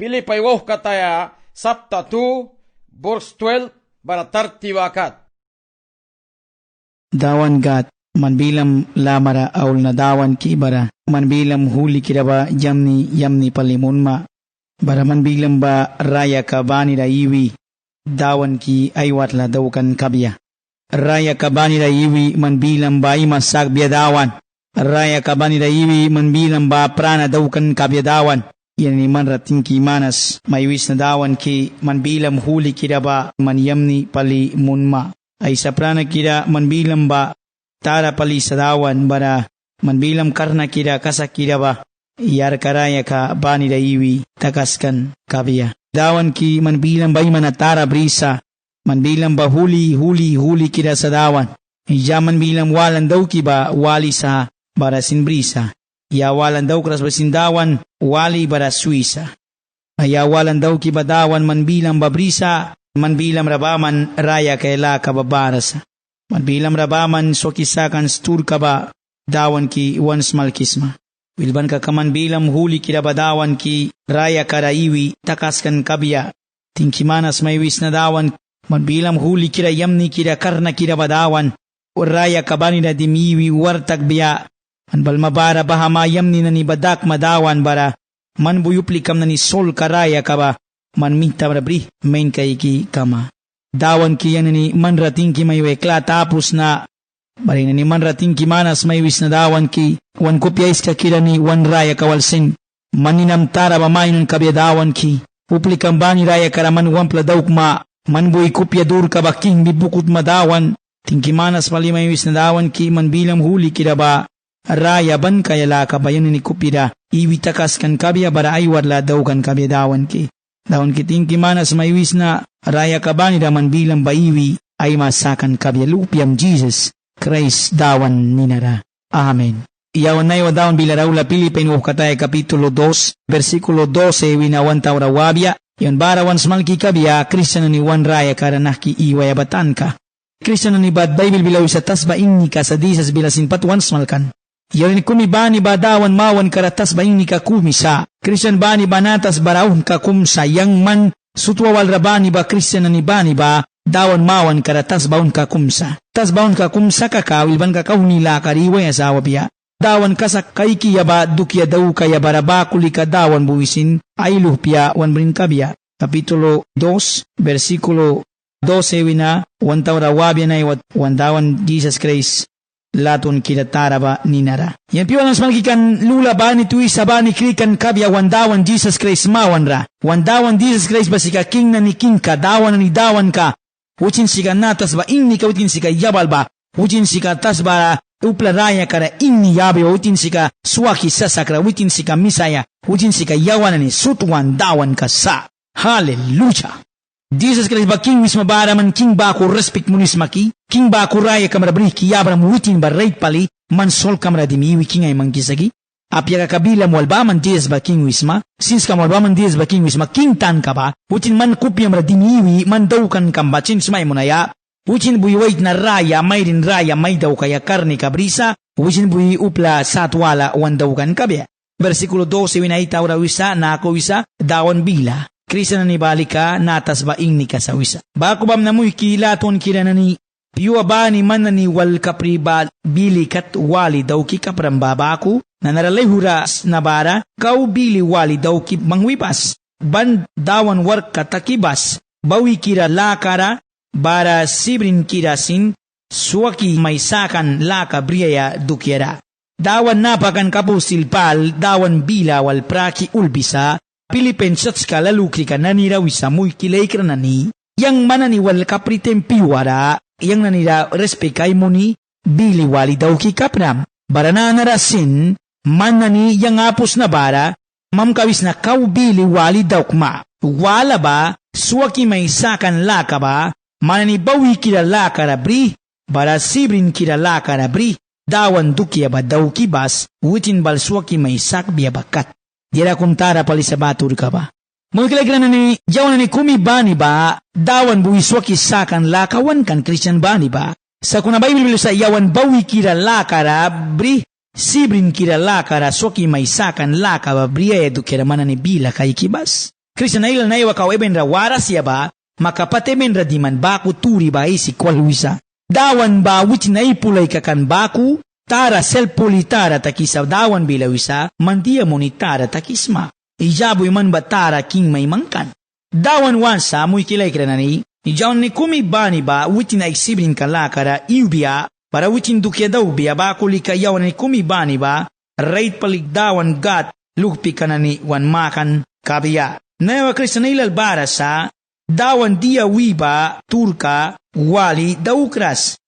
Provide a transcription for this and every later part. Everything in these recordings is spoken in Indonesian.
Pilipay woh kataya Sapta 2 verse 12 bara 30 wakat. Dawan gat manbilam lamara aul na dawan ki bara manbilam huli kiraba yamni palimunma bara manbilam ba raya ka bani da iwi dawan ki aywat la daukan kabya raya ka bani da iwi manbilam ba imasak biya dawan raya ka bani da iwi manbilam ba prana daukan kabya dawan yan ni man rating ki manas maiwis na dawan ki manbilam huli kiraba man yamni palimunma ay sa prana kira manbilam ba tara pali sa dawan bara manbilam karna kira kasakira ba yar karaya ka bani da iwi takaskan kabya dawan ki manbilam ba manatara brisa manbilam ba huli kira sa dawan iya manbilam walan daw ki ba wali sa bara sin brisa ya walan daw kras ba sin dawan wali bara suisa ya walan daw ki ba dawan manbilam ba brisa manbilam rabaman raya kaila kababarasa manbilam rabaman so kisakan stur kaba dawan ki once malkisma wilban ka kamanbilam huli kiraba dawan ki raya karaiwi takaskan kabya tingkimanas maywis na dawan manbilam huli kira yamni kira karna kiraba dawan raya kabani na dimiwi wartag biya anbal mabara bahama yamni na ni badak madawan bara manbuyuplikam na ni sol karaya kaba man minta rabri main kaiki kama dawan ki yan ni manrating ki may wekla tapos na bari na ni manrating ki manas may wis na dawan ki wan kopyais ka kira ni wan raya kawalsin maninam tara ba mainon kabya dawan ki uplikam bani raya karaman wampla dauk ma manboy kopya dur ka baking bibukut madawan tingki manas mali may wis na dawan ki manbilam huli kira ba raya ban kayala ka bayan ni kopira iwitakas kan kabya bara ay warla daw kan kabya dawan ki dawan kiting kimanas maywis na raya kabani daman bilang baiwi ay masakan kabya lupiam Jesus Christ dawan ninara. Amen. Iyawan na iwa dawan bila raula Pilipin katay kapitulo 2 versikulo 12 winawan tawra wabya yon barawan smalki kabya Kristiyan ni wan raya karanaki iwaya batan ka Kristiyan ni bad Bible bilaw sa tasba inni ka sa disas bilasin patuan smalkan yon kumi bani badawan mawan karatas ba inni ka kumisa Kristiyan bani banatas barahun ka kumsa yang man sutwawal rabani ba Kristiyan ni bani ba dawan mawan karatas baun ka kumsa tas baun ka kumsa kakawil ban ka kaunila kariway asawa biya dawan kasak kaiki yaba dukya daw kaya barabakuli ka dawan buwisin ay luhpya wan brin kabya kapitulo 2 versikulo 12 wina wan tawra wabya na wan dawan Jesus Christ laton kilatara ba ninara. Yan piwa lang smalkikan lula ba ni tuwi sa ba ni krikan kabya wandawan Jesus Christ mawan ra. Wandawan Jesus Christ ba sika king na ni king ka, dawan na ni dawan ka. Ucin sika natas ba inni ka utin sika yabal ba. Ucin sika tas ba upla raya kara inni yabe utin sika suwaki sasakra utin sika misaya. Ucin sika yawan na ni sutuan dawan ka sa. Hallelujah. Jesus Christ ba king wisma bara man king ba ko respect munis maki king ba ko raya kamera bri ki yabra mutin ba right pali man sol kamera dimiwi king ay mangkisagi apya ka kabila mo alba man Jesus ba king wisma since ka mo alba man Jesus ba king wisma king tan ka ba utin man kupya mara dimiwi man daw kan kambachin smay mo na ya utin buy wait na raya may rin raya may daw kaya karni kabrisa utin buy upla satwala wan daw kan kabya versikulo 12 winay tawra wisa na ako wisa dawan bila Kristiyan na ni balika, natas ba ing ni kasawisa. Bako bam na muy kilaton kira na ni, piwa ba ni man na ni wal kapri ba bili kat wali daw ki kapram babaku, na naralay huras na bara, kau bili wali daw ki mangwipas. Ban dawan war katakibas, bawi kira lakara, bara sibrin kirasin, suwaki may sakan laka briyaya dukyara. Dawan napakan kapusil pal, dawan bila wal praki ulbisa, Pilipensyats ka lalukri ka nanirawi muy kilay ka nani, yang manani wal kapritem piwara, yang nanira respekay mo ni, bili wali daw ki kapram. Bara na narasin, manani yang apos na bara, mamkawis na bili wali daw kma. Wala ba, suwaki may sakan laka ba, manani bawi kira laka rabri, bara sibrin kira laka rabri, dawan dukya ba daw ki bas, utin bal suwaki may sak biya bakat. Dira kuntara pali sa batur ka ba. Mungkilag na ni, jawan na ni kumi bani ba, dawan buwiswaki sakan lakawan kan Christian bani ba. Sa kuna Bible sa yawan bawi kira lakara, bri, sibrin kira lakara, swaki may sakan laka ba, bri, edu kira mana ni bila kay kibas. Kristian na ilal na iwa kaw eben ra waras ya ba, makapate men ra diman baku turi ba isi kwalwisa. Dawan ba wich na ipulay kakan baku, tara selpuli tara takisa dawan bilawisa, mandia moni tara takisma. Ijaboy man ba tara king may mangkan. Dawan wansa muy kilay krenani, ijaw ni kumi bani ba wich na isibrin kalakara iubia, para wichin dukya daw biya baku likayawan ni kumi bani ba, right palig dawan gat, lukpi kanani wan makan kabiya. Nawa Kristian na ilal bara sa, dawan dia wiba turka wali daukras.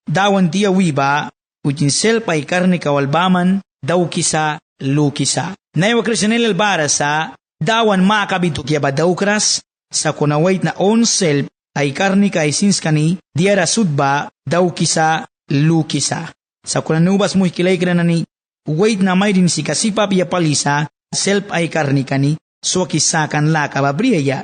Dawan dia wiba, wichin selpay karni kawalbaman, daw kisa, lukisa. Nawa Kristian na ilal bara sa, dawan makabituk yaba daukras, sa kunawait na on self, ay karni ka isinskani, diara sudba, daw kisa, lukisa. Sa kunanubas mo ikilay kranani, wait na may din si kasipap ya palisa, self ay karni kani, so kisakan la kababriya.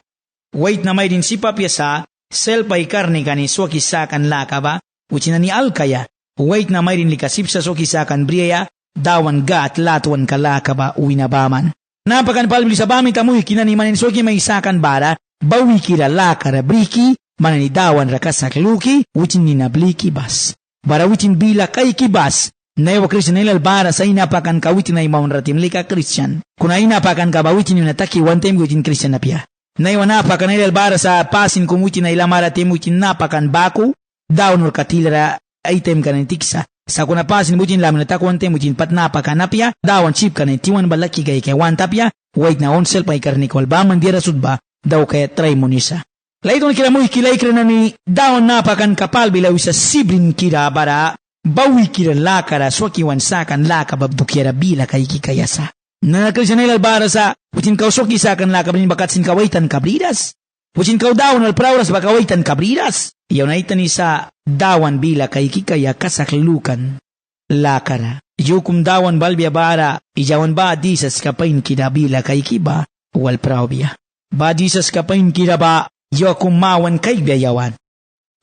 Wait na may din si papyasa, self ay karni kani, so kisakan la kaba, uchina ni alkaya. Wait na may din likasip sa so kisakan briya, dawan gat latuan kalakaba uwinabaman. Napakan palbili sa bami tamuy kinanimanin so ki may isakan bara, bawi kira lakara briki, manani dawan rakasak luki, uchin ni nabliki bas. Bara uchin bila kay kibas, na iwa Kristian na ilal bara sa inapakan ka witin na imawan ratim lika Kristian. Kuna inapakan ka ba witin yung nataki one time witin Kristian na piya. Na iwa napakan na ilal bara sa pasin kung witin na ilamara tim witin napakan baku, dawn or katilara item ka na tiksa. Sa kuna pasin witin lamin natak one time witin pat napakan na piya, dawan chip ka na tiwan balaki kay kay one tapya, wait na on self ay karnikol ba mandira sudba, daw kaya try mo nisa. Laitong kira mo ikilay kira na ni dawan napakan kapal bilaw sa sibrin kira bara, bawi kira lakara swakiwan sakan lakabab dukiara bila kay kikayasa. Na Kristian na ilal bara sa, putin kaw swaki sakan lakabab bakat sin kawaitan kabridas. Putin kaw dawan al prawras bakawaitan kabridas. Iyaw na itan isa dawan bila kay kikaya kasaklukan lakara. Yukum dawan balbia bara, ijawan ba disas kapain kira bila kay kiba, wal prawbia. Ba disas kapain kira ba, yukum mawan kay biyawan.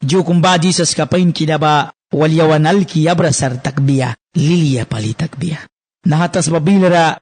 Yukum ba disas kapain kira ba, walyawan alki abrasar takbiya, liliya pali takbiya. Nahatas babilara,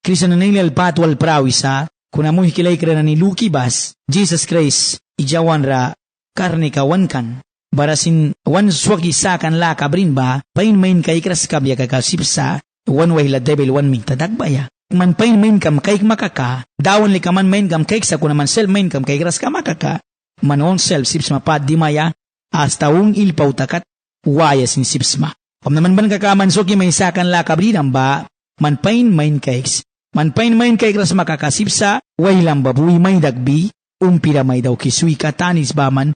Kristian na nilal patwal prawisa, kuna mo hikilay kira na ni Luki bas, Jesus Christ, ijawan ra, karne kawan kan, barasin wan swaki sakan la kabrin ba, pain main kay kras kabya kakasipsa, wan wahila debil wan minta dagbaya. Man pain main kam kay makaka, dawan li kaman main kam kay sa kuna man sel main kam kay kras ka makaka, man on self sips mapad di maya, hasta ung ilpaw takat, waya sin sipsma. Om naman ban kakaman soki may sakan la kabrinam ba, man pain main cakes. Man pain main cake ras makakasipsa, way lang babuy may dagbi, umpira may daw kisui katanis ba man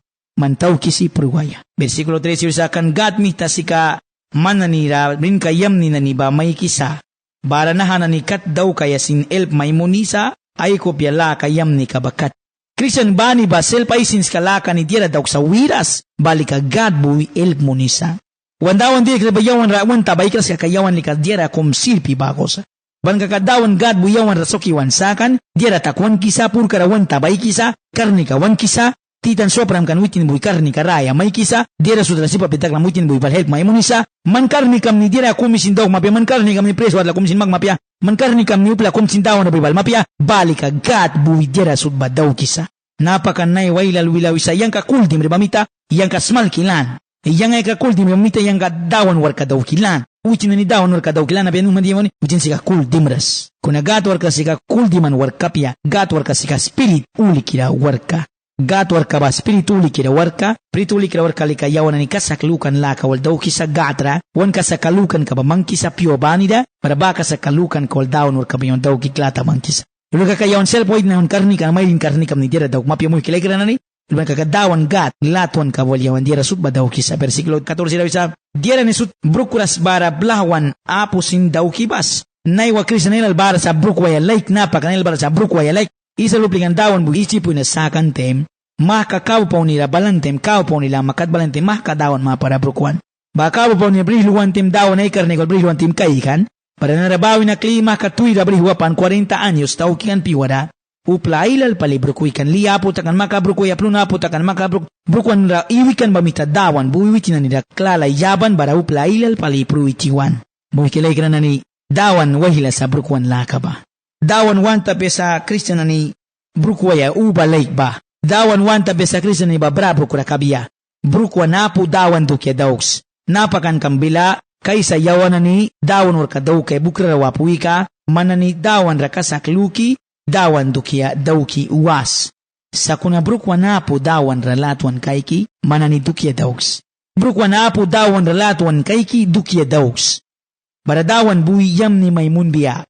taw kisi pruwaya. Versikulo 3 sakan gat mita sika mananira rin kayam ni naniba may kisa. Bara nahanan ni kat daw kaya sin elp may munisa, ay kopya la kayam ni kabakat. Kristian bani ba self ay sins kalaka ni dira daw sa wiras, balik agad buwi elp munisa. Wandawan di kabayawan rawan tabay kras kakayawan ni kadira kum silpi bakos. Ban kakadawan gad buyawan rasoki wansakan, dira takwan kisa pur karawan tabay kisa, karni kawan kisa, titan sopram kan witin buy karni karaya may kisa, dira sudra sipa pitak la witin buy balhelp may munisa, man karni kam ni dira kumisin daw mapya, man karni kam ni preso adla kumisin magmapya, man karni kam ni upla kumisin daw na buy bal mapya, balik agad buy dira sudba daw kisa. Napakan nay wailal wilawisa yang ka kuldim ribamita, yang ka smal kilan. Yang ay kakul di mamita yang ka dawan war ka daw kilan. Ucin ni dawan war ka daw kilan na biyan umandi mo ni ucin si kakul dimras. Kung nagat war ka si kakul diman war kapya, gat war ka si ka spirit uli kira war ka. Gat war ka ba spirit uli kira war ka, spirit uli kira war ka likayawan ni kasaklukan laka wal daw kisa gatra, wan kasakalukan ka ba mangkisa pio banida, para ba kasakalukan ka wal dawan war ka ba yung daw kiklata mangkisa. Lulo ka kayawan self-void na yung karni ka na may din karni kam ni dira daw mapya mo kilay kira na ni. Luman kakadawan gat, latuan kawalyawan dira sut ba daw kisa. Versikulo 14 daw isa, dira ni sut brukuras bara blahawan apusin daw kibas. Naiwa Kristian nilal bara sa brukwaya like napaka nilal bara sa brukwaya like. Isa luplikan dawan bugi isipo na sakan tem, makakaw pa nila balantem, kaw pa nila makat balantem, makadawan mga para brukwan. Bakaw pa nila briluan tem dawan ay karne ko briluan tem kaikan, para narabawi na klima katuira brihuapan 40 anyos tau kikan piwada. Upla ilal palibro kuikan liapo takan makabro kuya plunapo takan makabro brukwan ra iwikan bamita dawan buwitin na nila klalay yaban bara upla ilal palibro itiwan. Buwikilay ka na ni dawan wahila sa brukwan lakaba. Dawan wanta pe sa Kristian na ni brukwa ya uba laik ba. Dawan wanta besa Kristian iba brabo kura kabia. Brukwa napu dawan dukya dauks. Napakan kambila kaysa yawanani dawan warka dauke bukra wapuika manani dawan rakasak luki dawan dukya dauki uwas. Sakuna brukwa napu dawan ralatwan kaiki manani dukya dauks. Brukwa napu dawan ralatwan kaiki dukya dauks. Bara dawan bui yam ni Maimun biya.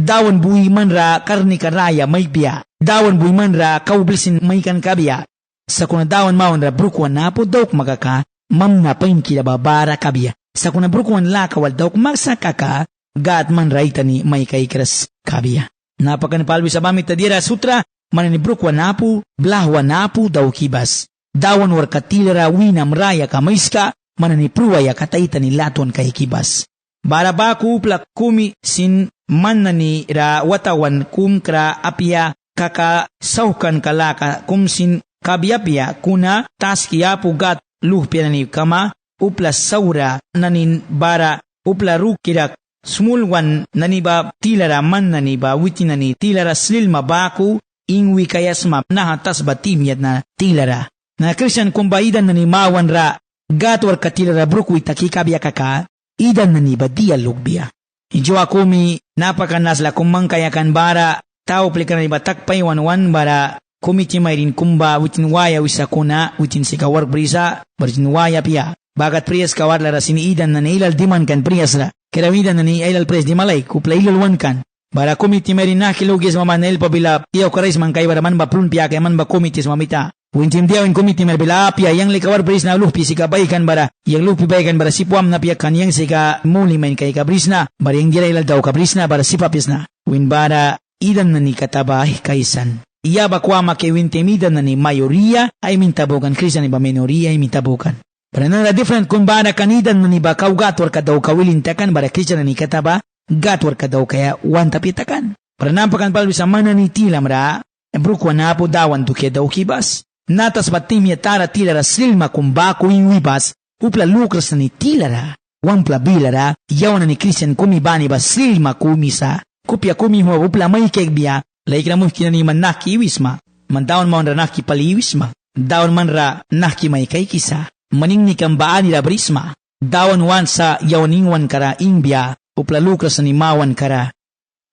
Dawan bui manra karni karaya may biya. Dawan bui manra kaublisin may kan kabiya. Sakuna dawan mawanra brukwa napu dauk magaka mam na pain kila babara kabiya. Sakuna brukwan laka wal dauk magsakaka gat man raitani may kaikras kabiya. Napakan palwi sa bamit tadira sutra manani brukwa napu blahwa napu daukibas. Dawan war katilera winam raya kamaiska manani pruwaya kataitani latuan kaikibas. Bara baku plak kumi sin manani ra watawan kumkra apia kaka saukan kalaka kumsin kabiapia kuna taskiapu gat luhpia nani kama upla saura nanin bara upla rukirak smulwan nani ba tilara man nani ba witinani tilara slilma baku ingwi kayasma nahatas batimyat na tilara. Na Christian kumbaidan nani mawan ra gatwar katilara brukwi takikabia kaka idan nani ba dia lugbia. Injo akumi napakanasla kumangkayakan bara tao plikan ba takpay wanwan bara komiti mayrin kumba witin waya wisakuna witin sikawar brisa barjin waya pia. Bagat priyas kawar lara siniidan na nailal diman kan priyas ra. Keramidan na nailal priyas di malay kupla ilalwan kan. Bara komiti mayrin na kilugis mamanel pabila tiyaw karais man kay baraman ba prun piya kay man ba komitis mamita. Wintim diyaw in komiti mer bila pia yang likawar bris na lupi sika baykan bara. Yang lupi baykan bara sipuam na pia kan yang sika muli main kay kabris na. Bara yang dira ilal daw kabris na bara sipapis na. Win bara idan na ni katabah kaisan. Iya bakwama kay wintimidan na ni mayoría ay mintabukan Kristian iba minoría ay mintabukan. Para nara different kung bara kanidan na ni ba kaugatwar ka daw kawilintakan bara Kristian na ni kataba gatwar ka daw kaya wantapitakan. Para nampakan palwi sa mana ni tilam ra brukwa na po dawan tukya daw kibas. Natas batimya tara tilara silma kung bako iwibas upla lukras na ni tilara. Wampla bilara yaw na ni Kristian kumibani ba silma kumisa. Kupya kumihuwa upla may kegbiya. Laik na mo kinani man naki iwisma. Mandaon mo ra naki paliwisma. Daon man ra naki may kay kisa. Maning ni kambaan nila brisma. Daon wan sa yawaningwan kara ingbiya. Upla lukras ni mawan kara.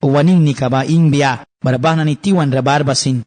Uwaning ni kaba ingbiya. Barabah na ni tiwan ra barbasin.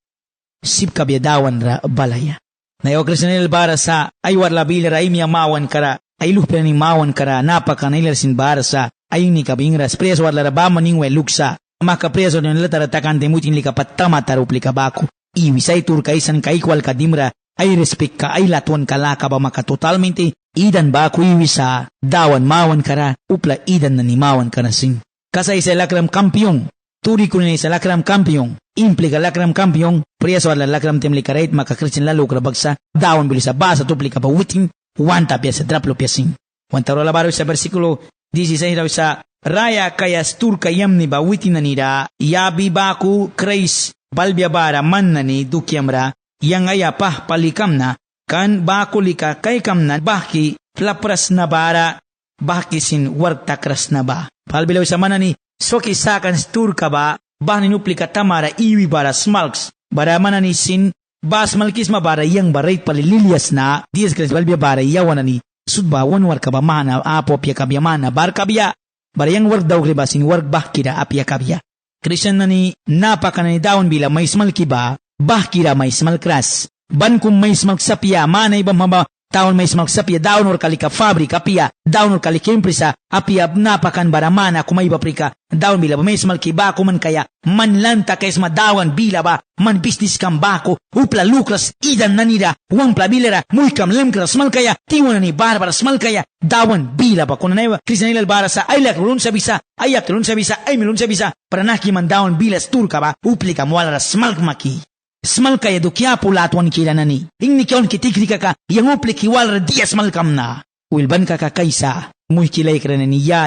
Sip kabya dawan ra balaya. Nayo Kristianil bara sa aywar labili ra imya mawan kara. Ayluh pila ni mawan kara. Napaka nailarsin bara sa ayun ni kabingras. Priyas war laraba maningwe luksa. Maka preso ng lataratakan demutin lika patama tarupli ka bako. Iwisay turkaisan kaikwal kadimra ay respect ka ay latuan kalaka ba maka totalmente idan bako iwisa dawan mawan kara upla idan na ni mawan kara sing. Kasay sa lakram kampyong. Turi ko na sa lakram kampyong. Implika lakram kampyong. Preso ala lakram temli karait maka Christian lalo krabagsa dawan bilisa basa tupli ka ba witing wanta piasa draplo piasing. Wantaro labaro sa versikulo 16 raw sa Raya kaya stur kayam ni bawitin na nira, yabi baku kreis balbiabara man na ni dukyamra, yang aya pah palikam na, kan baku lika kay kam na baki plapras na bara, baki sin wartakras na ba. Palbilaw sa mana ni, soki sakan stur ka ba, bah ninuplika tamara iwi bara smalks, bara mana ni sin, bas malkis mabara yang barait palililias na, dias kres balbiabara yawan na ni, sudba wanwar ka ba mana apo pia kabya mana bar kabya. Barayang work daw kriba sin work bah kira apya kabya. Christian na ni napaka na ni daon bila may smal kiba, bah kira may smal kras. Ban kung may smal sapya, mana ibang maba taon may smal sapya, daon or kalika fabrik apya, daon or kalika impresa, apya napakan baramana kumay paprika, daon bila ba may smal kiba kuman kaya, man lanta kayas madawan bila ba, man business kang bako, upla lukras, idan nanira, wampla bilera, muy kam lemkra smal kaya, tiwan na ni barbara smal kaya, dawan bila ba kung nanaywa, Kristian ilal bara sa aylak lulun sa bisa, ayak lulun sa bisa, ay milun sa bisa, para nakiman dawan bila stur ka ba, upli ka mwala smal maki. Smal kaya do kya pulatuan kila nani. Ingni kyon kitikrika ka, yang upli kiwal ra dia smal kam na. Wilban ka kaysa, muy kilay ka ni ya,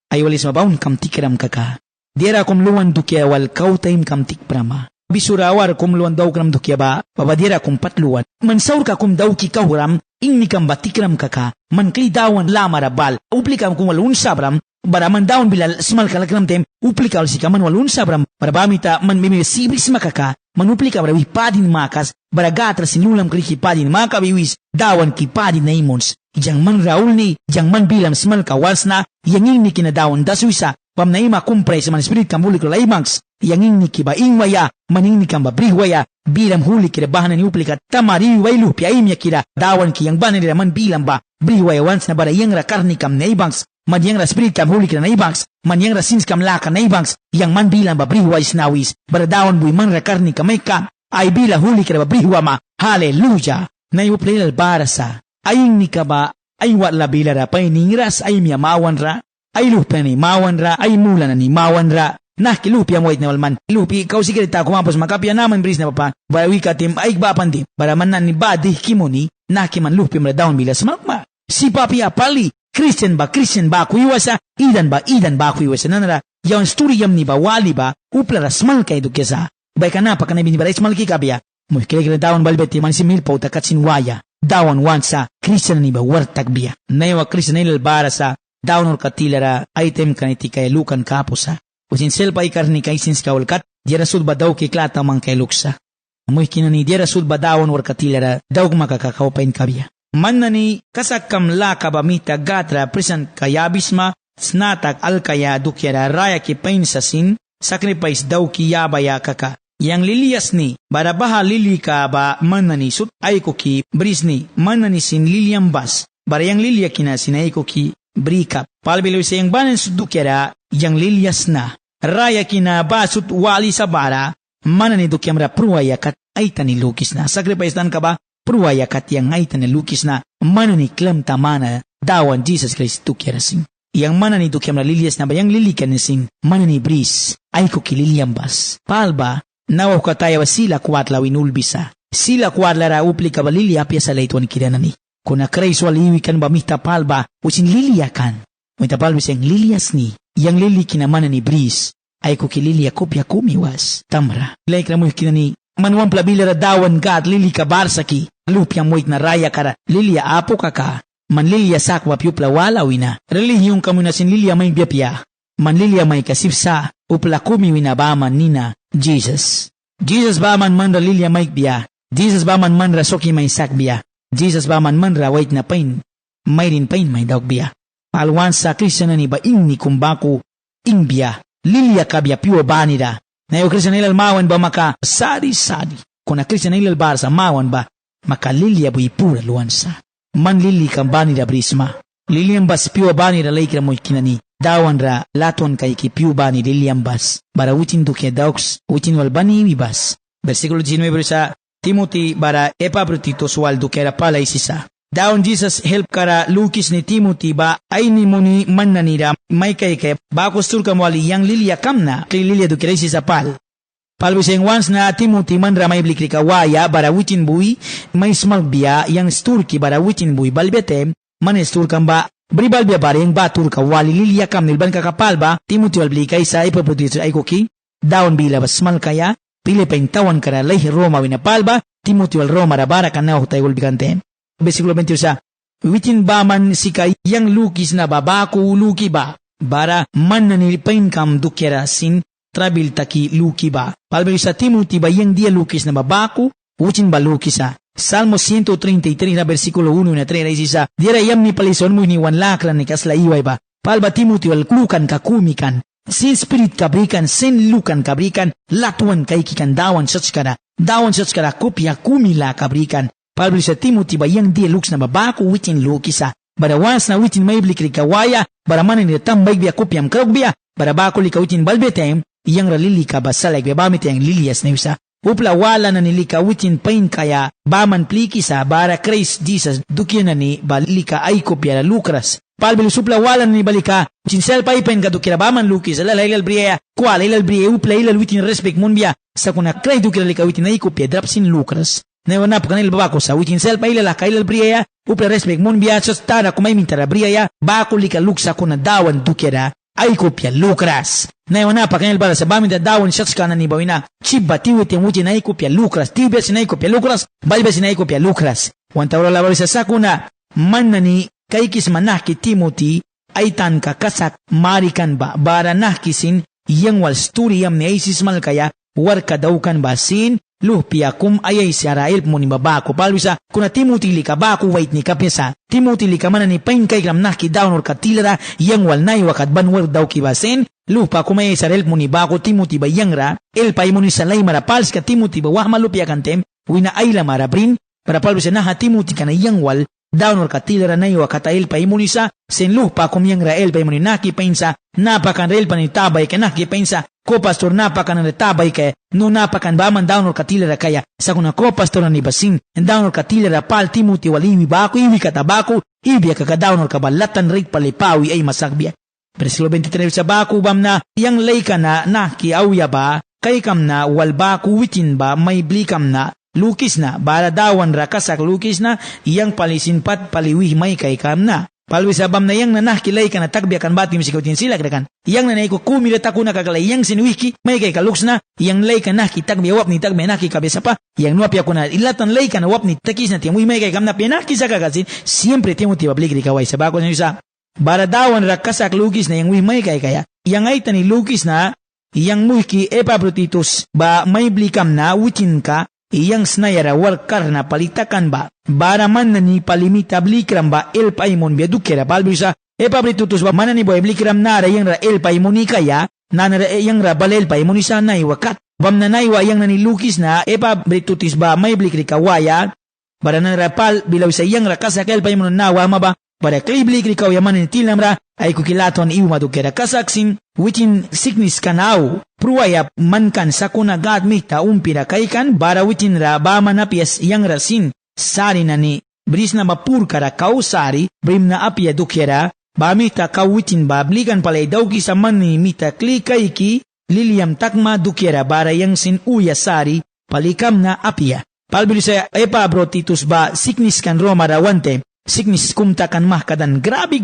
ay walis mabaun kam tikram ka ka. Dira kum luwan do kya wal kautaim kam tikprama. Bisurawar kum luwan daw kram do kya ba, babadira kum patluwan. Mansaur ka kum daw ki kahuram, ingni kam batikram ka ka, man kli dawan lamara bal, upli kam kum walun sabram, baraman daun bilal smal kalakram tem, upli kal si kaman walun sabram, barabamita man mimibisibis makaka, manupli ka bara wipadin makas, bara gatra sinulam kriki padin maka biwis, dawan ki padin na imons, ijang man raul ni, ijang man bilam smal ka walsna, yanging ni kinadawan daswisa, pam na ima kumpray sa man spirit kamulik la imangs, yanging ni kiba ingwaya, maning ni kamba brihwaya, bilam huli kira bahanan ni uplika, tamari wailu pia imya kira, dawan ki yang banan nila man bilam ba, brihwaya wans na bara yang ra karni kam na ibangs, man yang ra spirit kam huli kira na ibangs, man yang ra sins kam laka na ibangs, yang man bilam ba brihwaya snawis, bara dawan bui man ra karni kamay kam, ay bila huli kira ba brihwa ma, haleluya, na iuplilal barasa, aying ni ka ba, ay wala bila ra pay ningras ay miyamawan ra, ay lupa ni mawan ra, ay mula na ni mawan ra, nah kilupi ang white na walman, kilupi ikaw sige ta kumapos makapya naman bris na papa, bara wika tim ay bapan tim, bara man na ni badi kimoni, nah kiman lupi mra dawn bila sa magma, si papi apali, Christian ba kuiwasa, idan ba kuiwasa nanara, yawan sturi yam ni ba wali ba, uplara smal kay dukyasa, bay ka na pa ka na binibara smal ki kabya, mo kaya dawn balbeti man si milpaw takat sinwaya, dawan wansa, Christian ni ba wartag biya, naiwa Christian ilal bara sa, dawn or katilara, item kaniti kay lukan kapusa, usin selpa ikar ni kay sins kaulkat, dira sud ba daw kiklata mang kay luksa, amoy kinani dira sud ba dawan or katilara, daw makakakawapain kabya. Man na ni kasakam laka bamita gatra prisan kayabisma, snatak alkaya dukyara raya ki pain sasin, sacrifice daw kiyabaya kaka. Yang lilias ni, barabaha lili ka ba man na ni sut ay ko ki brisni, man na ni sin liliam bas, bara yang lilia kina sinay ko ki brika. Palbiloy sa yang banan sut dukyara, yang lilias na, raya kina ba sut wali sa bara, man na ni dukyam ra pruwaya kat ay tanilukis na. Sacrifice dan ka ba? Pruwaya kat yang ay tanilukis na, man na ni klam tamana, dawan Jesus Christ dukyara sing. Yang mana ni dukyam ra lilias na ba yang lilikan ni sing, man na ni bris, ay ko ki liliam bas. Palba, nawaw kataya wa sila kuwatla winulbisa. Sila kuwatla ra upli ka ba lilia apya sa laytuan kiranani. Kuna kreis waliwikan ba mita palba, usin liliakan. Mita palba siyang lilias ni, yang lilikin naman ni bris, ay ko kililia kopya kumiwas. Tamra. Like na mo kinani, manuang plabila ra dawan ka at lili ka barsaki, lupyang moit na raya kara, lilia apo kaka, man lilia sakwa piyupla walawina, relihiyong kamo na sin lilia may biyapya, man lilia may kasipsa, upla kumiwina baman nina, Jesus. Jesus ba man ra lilia may biya, Jesus ba man ra soki may sakbiya, Jesus ba man ra wait na pain, may rin pain may daog biya. Palwan sa Kristiyan na ni ba ni kumbako, ingbiya, lilia kabya piwa ba nila, na yung Kristiyan na ilal ba maka sadi-sadi, kung na Kristiyan na ilal bar sa mawan ba, maka lilia bu ipura luwansa, man lili kang ba nila brisma, liliang bas piwa ba nila laikira mo kinani, dawan ra laton kay ki piwa ba ni liliang bas, bara utin duke dauks, utin wal bani wibas. Versikulo 19 sa Timothy bara epabrutito suwal dukera pala isisa. Daon Jesus help kara lukis ni Timothy ba ay ni muni man nanira may kay bakos turka mo ali yang lilia kamna kay lilia dukera isisa pal. Palbiseng once na Timothy man ra may blikri kawaya bara witin bui may smalbia yang sturki bara witin bui balbete man sturkam ba bribalbia bara yang batur ka wali lilia kam nilban kakapal ba Timothy walblika isa epabrutito ay koki daon bila ba smal kaya Pilipin tawan kara lay Roma winapalba, Timothy wal Roma rabara kanaw tayo bigante. Versikulo 20 sa, witin ba man sika yang lukis na babako luki ba, bara man na nilipain kam dukyara sin trabil taki luki ba. Palbili sa Timothy ba yang dia lukis na babako, witin ba lukis sa. Salmo 133 na versikulo 1 na 3 na isisa, dira yam ni palison mo ni wanlaklan ni kasla iway ba. Palba Timothy wal lukan kakumikan, sin spirit kabrikan, sin lukan kabrikan, latuan kay kikan dawan such kara kopya kumila kabrikan. Palbili sa Timothy ba yang dia luks na babako witin lukisa, bara once na witin may blikri kawaya, bara manin tambay biya kopyam karogbiya, bara bako lika witin balbetem, yang ralili ka basalag biya bamit yang lilias na yusa. Upla wala na nilika witin pain kaya, baman plikisa, bara Christ Jesus, dukyan na ni balika ay kopya la lukras. Palbili supla wala na ni balika, cinsel pa ipain ka dukira baman lukis, alala ilal briya, kuala ilal briya, upla ilal witin respect munbiya, sa kuna kray dukira lika witin ay kopya, drapsin lukras. Nawanap ka nila babako sa witin sel pa ilala ka ilal briya, upla respect munbiya, sa tara kumay mintara briya, bako lika luksa kuna dawan dukira, ay kopya lukras. Nawanap ka nila bala sa bamin dawan shots ka na ni bawina, chiba tiwitin witin ay kopya lukras, tibia sinay kopya lukras, balba sinay kopya lukras. Wantawala labari sa sakuna, man na ni kaikis manaki Timothy ay tan kakasak marikan ba bara nakisin yang wal sturi yam ni Isis malkaya war kadaukan basin luhpia kum ayay siara ilp mo ni babako palwisa kuna Timothy lika bako wait ni kapesa Timothy lika mana ni pain kay gram naki down or katilara yang wal nay wakat banwar daw kibasen lupa kum ayay siara ilp mo ni bako Timothy ba yangra ilpa mo ni salay marapals ka Timothy ba wah malupia kantem wina ayla marabrin para palwisa na ha Timothy kana yang wal down or katilara nay wakat ayl pa imunisa sen lupa kum yangra el pa mo ni naki painsa napakan rel pa ni tabay ka naki painsa ko pastor napakan na tabay kay no napakan baman down or katilera kaya sa kuna ko pastor ni basin down or katilera pal Timothy waliwi bako iwi katabako ibi ka down or kabalatan rate palipawi ay masagbia Versikulo 23 sa bako bam na yang layka na naki awya ba kay kam na wal bako witin ba may blikam na lukis na bara dawan rakasak lukis na yang palisinpat paliwi may kay kam na palwis abam na yang nanah kilay ka na tagbiakan bati misikotin sila kadakan yang nanay ko kumila takuna kagalay yang sinwiki may kay kaluks na yang lay ka na kitagbi wap ni tagbi na kikabesa pa yang nuapya ko na ilatan lay ka na wap ni takis na tiyamoy may kay kam na pinaki sa kagasin siempre Timothy bablik rikaway sa bako sa baradawan rakasak lukis na yang may kay kaya yang ay tani lukis na yang muiki Epaphroditus ba may blikam na witin ka iyang snayara warkar na palitakan ba baraman na ni palimita blikram ba el paimon biadukera balbisa Epaphroditus ba mana ni boy blikram nara yang ra el paimoni kaya nanara yang ra balel paimoni sana iwakat bam nanaywa yang nanilukis na Epaphroditus ba may blikri kawaya baranan rapal bilaw sa yang ra kasak el paimon nawa maba bara kay blikri kawayaman ni tilamra ay kukilaton iuma dukera kasaksin witin sickness kanao pruaya mankan sakuna gad mita umpira kaikan bara witin ra ba manapias yang rasin sari na ni bris na mapur kara kau sari brim na apia dukera ba mita kau witin ba blikan palay daw kisa man ni mita klikaiki liliam takma dukera bara yang sin uya sari palikam na apia palbili sa Epaphroditus ba sickness kan Roma rawante sickness kumtakan mahkadan grabe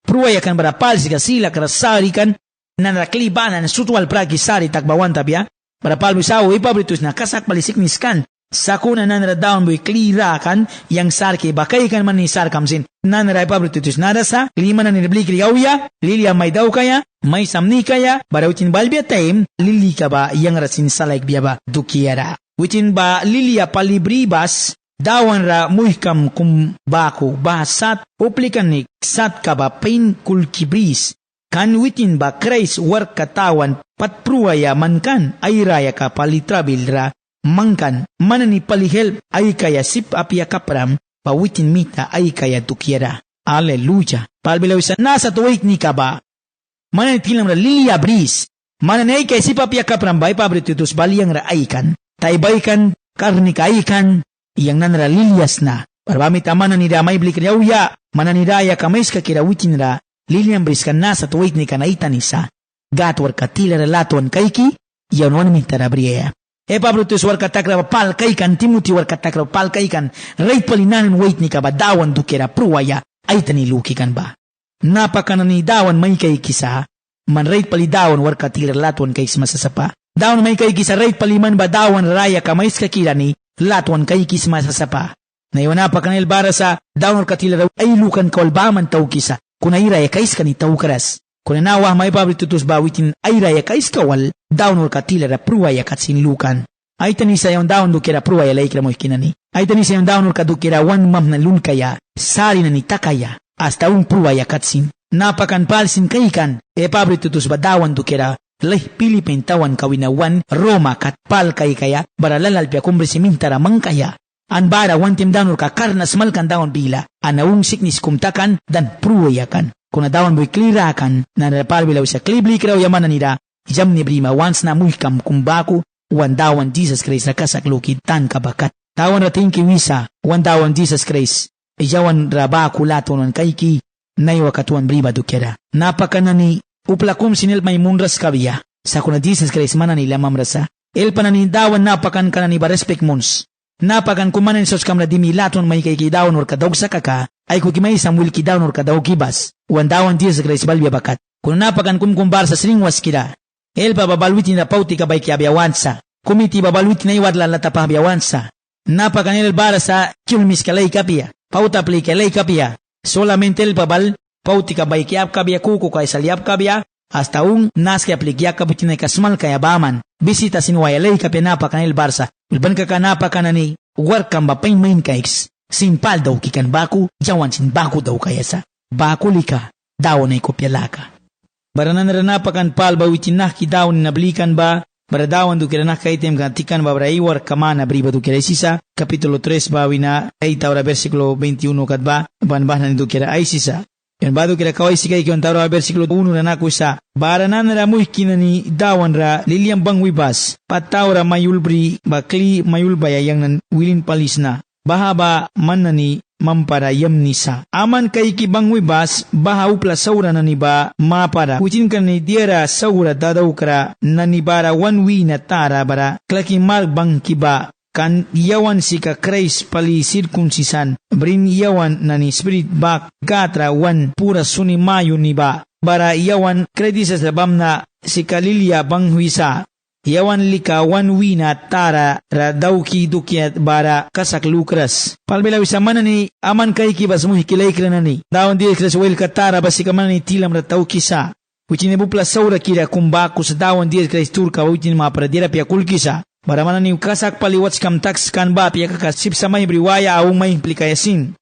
pruaya kan berapal sika sila karasari kan nanraklibanan sutwal pragi sari takbawan tabya berapal misaw Epaphroditus na kasak pali sickness kan sakuna nanradawn boy klira kan yang sarki bakay kan man ni sarkamsin nanra Epaphroditus narasa lima na niriblik riyawya lilia may daw kaya may samni kaya barawutin balbya time lili ka ba yang rasin salaik biya ba dukiara witin ba lilia palibribas dawan ra muhkam kum bako basat uplikan ni sat ka ba pain kulkibris kan witin ba Christ war katawan patpruaya mankan ay raya ka palitrabil ra mangkan manani palihel ay kaya sip apya kapram pawitin mita ay kaya tukiera aleluya palbilaw sa nasa tuwik ni ka ba manani tilam ra lilia bris manani ay kaya sip apya kapram ba Epaphroditus baliyang ra aykan taibaikan karni kaikan yang nanra lilias na parbami tamana ni damay blik riyawya mananiraya kamais ka kirawitin ra liliam briskan na sa tuwait ni kanaita nisa gatwar katila relatuan kaiki yawnwan mitarabriya Epaphroditus war katakra pal kaikan Timothy war katakra pal kaikan reit palinanan wait ni kabadawan dukera pruwaya ay taniluki kan ba napakana ni dawan may kay kisa man reit palidawan war katila relatuan kais masasapa dawan may kay kisa reit paliman ba dawan raya kamais ka kirani latuan kay kisma sa sapa. Na iwan pa kanil bara sa dawnor katila raw ay lukan kawalbaman taw kisa. Kuna iraya kais ka ni taw karas. Kuna nawa may Epaphroditus bawitin ay raya kais kawal dawnor katila ra pruwaya katsin lukan. Ay tanisa yung dawn dukira pruwaya laikra mo ikinani. Ay tanisa yung dawnor kadukira wan mam na lun kaya sari na ni takaya hasta un pruwaya katsin. Napakan palsin kaikan Epaphroditus ba dawan dukira leh Pilipin tawan kawinawan Roma kat pal kay kaya baralalal pia kumbre simintara mangkaya an bara wantim danur ka karnas malkan dawan bila anaung siknis kumtakan dan pruwayakan kuna dawan boy klirakan na napal bilaw sa klibli kraw yaman nida jam ni brima once na muhkam kumbaku wan dawan Jesus Christ na kasaklukid tan kabakat dawan rating kiwisa wan dawan Jesus Christ ijawan rabaku laton kayki naiwa katuan brima dukera napakanani uplakum sinil may munras kabiya. Sa kuna Jesus Christ manani lamam rasa. El pananidawan napakan kanani barespek mons. Napakan kumanin sos kamra dimilaton may kaykidawan or kadawg sa kaka. Ay kukimay Samuel kidawan or kadawg kibas. Wandawan Jesus Christ balbya bakat. Kung napakan kumkumbar sa sringwas kida. El pababalwitin na pauti kabay kiabiawansa. Kumiti babalwitin na iwadla latapa biawansa. Napakan el bara sa kilmis kalay kapia. Pauta pli kalay kapia. Solamente el babal pauti ka baikiap kabia kuku kay saliap kabia hasta un nas que aplikia kabutina kasmal kaya baman bisita sinwayalay kapia napakan el barsa Ulban kakanapa kanani warkam ba main kaiks. Simpal daw kikan baku, jawan sin baku daw kaya sa. Baku lika, daw na ikopyalaka. Baranan ranapakan pal ba witinah ki daw ni nablikan ba, baradawan do kiranak kaitem gantikan ba braiwar kamana briba do kira sisa, kapitulo 3 ba wina, ay tawra versikulo 21 kadba, banbahan do kira ay sisa. Yan ba do kira kaway sikay kiyon tawra versikulo 1 na nakusa, baranan ramuy kinani dawan ra liliang bangwibas, patawra mayulbri bakli mayulbaya yang nan wilin palis na. Bahaba manani mampara yamnisa. Aman kay kibangwibas, baha upla saura naniba mapara. Kucin ka ni diera saura dadaw kara nanibara wanwi na tara bara. Klaki malbang kiba kan yawan si ka Christ pali sirkunsisan. Brin yawan nani spirit bak gatra wan pura suni mayo niba. Bara yawan kredisa sa bamna si kalilya bangwisa. Yawan lika wan wina tara ra dawki dukiat bara kasak lukras. Palbila wisamana ni aman kay kibas mo hikilay kranani. Dawan di kras wel katara basi kamana ni tilam ra tawkisa. Wichin bupla saura kira kumbaku sa dawan di kras turka wichin maparadira pia kulkisa. Bara mana ni kasak paliwats kam tax kan ba pia kakasip sa may briwaya awang may implikayasin.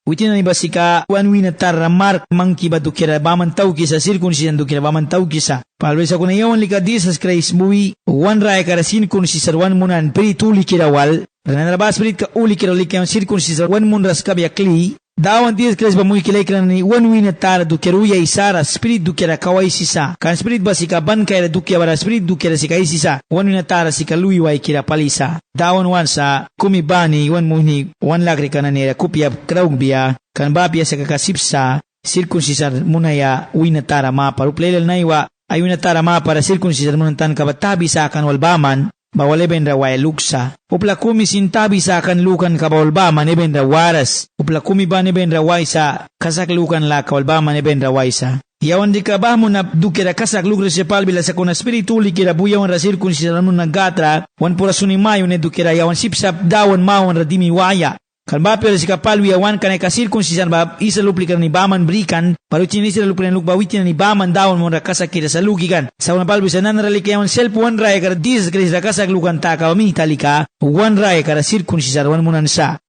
Wichin ni basika wan wina tara mark mangki ba dukira baman tawkisa sirkunsisan dukira baman tawkisa. Palwesa kuna yawan lika disas Christ buwi wan raya kara sirkunsisar wan munan peri tuli kira wal ranarabas perit ka uli kira lika yawan sirkunsisar wan mun ras kabya kli dawan disas Christ ba muy kilay kira ni wan wina tara dukiruya isara spirit dukira kaway sisa kan spirit ba sika ban kaya dukya bara spirit dukira sika isisa wan wina tara sika luy way kira palisa dawan wan sa kumibani wan muhni wan lakri kananera kupya kraung biya kan bapya sa kakasipsa sirkunsisar munaya wina tara mapa ruplelel naiwa ayun na tara para sirkunsisar mo ng tan kabatabi sa akan walbaman, bawal eben raway luksa. Upla kumi sintabi sa akan lukan kabawalbaman eben rawaras. Upla kumi ba eben raway sa kasak lukan la kawalbaman eben raway sa. Yawan di ka ba mo na dukira kasak lukra siya palbila sa kuna spirituli kira buyawan ra sirkunsisar mo ng gatra, wan pura sunimayo ne dukira yawan sipsap dawan mawan radimi waya. Kalba pero si kapalwi awan kanay kasirkunsisan ba isa luplikan ni baman brikan paru chinisa luplikan lukbawitin ni baman dawan mo rakasa kira sa lugikan sa una palwi sa nanaralik yawan self wan raya kara dis kris rakasa lukan taka o mi talika wan raya kara sirkunsisan wan munan sa